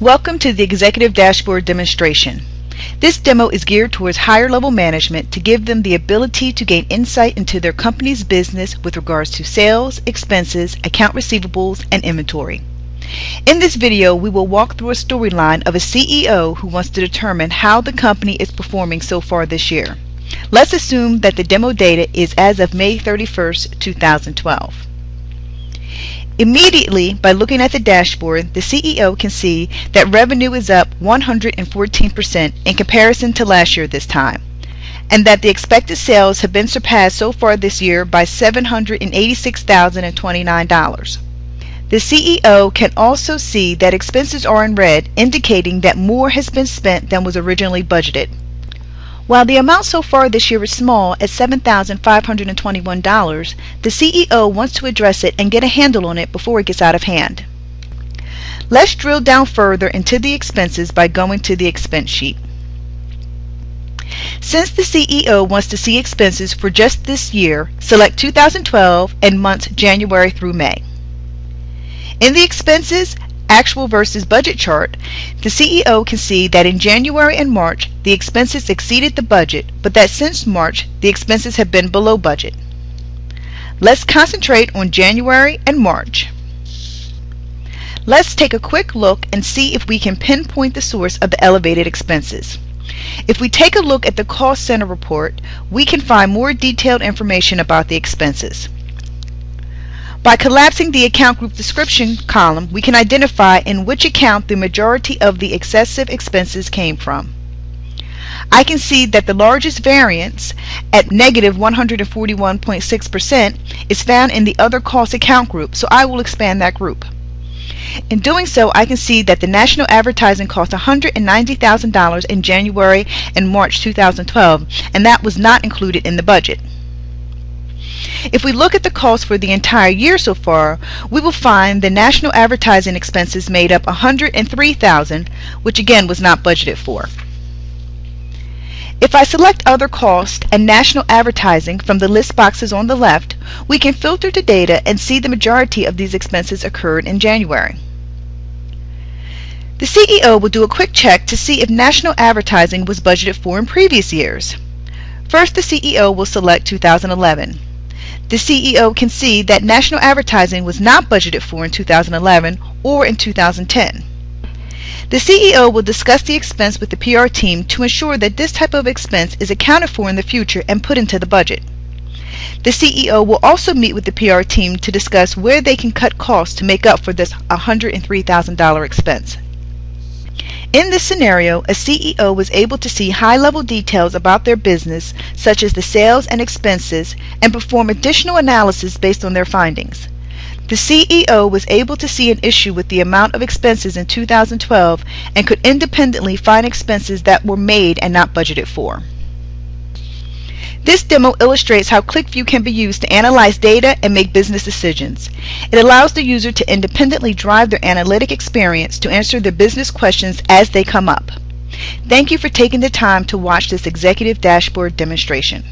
Welcome to the Executive Dashboard demonstration. This demo is geared towards higher level management to give them the ability to gain insight into their company's business with regards to sales, expenses, account receivables, and inventory. In this video, we will walk through a storyline of a CEO who wants to determine how the company is performing so far this year. Let's assume that the demo data is as of May 31st, 2012. Immediately, by looking at the dashboard, the CEO can see that revenue is up 114% in comparison to last year this time, and that the expected sales have been surpassed so far this year by $786,029. The CEO can also see that expenses are in red, indicating that more has been spent than was originally budgeted. While the amount so far this year is small at $7,521, the CEO wants to address it and get a handle on it before it gets out of hand. Let's drill down further into the expenses by going to the expense sheet. Since the CEO wants to see expenses for just this year, select 2012 and months January through May. In the expenses actual versus budget chart, the CEO can see that in January and March the expenses exceeded the budget, but that since March the expenses have been below budget. Let's concentrate on January and March. Let's take a quick look and see if we can pinpoint the source of the elevated expenses. If we take a look at the cost center report, we can find more detailed information about the expenses. By collapsing the account group description column, we can identify in which account the majority of the excessive expenses came from. I can see that the largest variance at negative 141.6% is found in the other cost account group, so I will expand that group. In doing so, I can see that the national advertising cost $190,000 in January and March 2012, and that was not included in the budget. If we look at the cost for the entire year so far, we will find the national advertising expenses made up $103,000, which again was not budgeted for. If I select other costs and national advertising from the list boxes on the left, we can filter the data and see the majority of these expenses occurred in January. The CEO will do a quick check to see if national advertising was budgeted for in previous years. First, the CEO will select 2011. The CEO can see that national advertising was not budgeted for in 2011 or in 2010. The CEO will discuss the expense with the PR team to ensure that this type of expense is accounted for in the future and put into the budget. The CEO will also meet with the PR team to discuss where they can cut costs to make up for this $103,000 expense. In this scenario, a CEO was able to see high-level details about their business, such as the sales and expenses, and perform additional analysis based on their findings. The CEO was able to see an issue with the amount of expenses in 2012 and could independently find expenses that were made and not budgeted for. This demo illustrates how QlikView can be used to analyze data and make business decisions. It allows the user to independently drive their analytic experience to answer their business questions as they come up. Thank you for taking the time to watch this Executive Dashboard demonstration.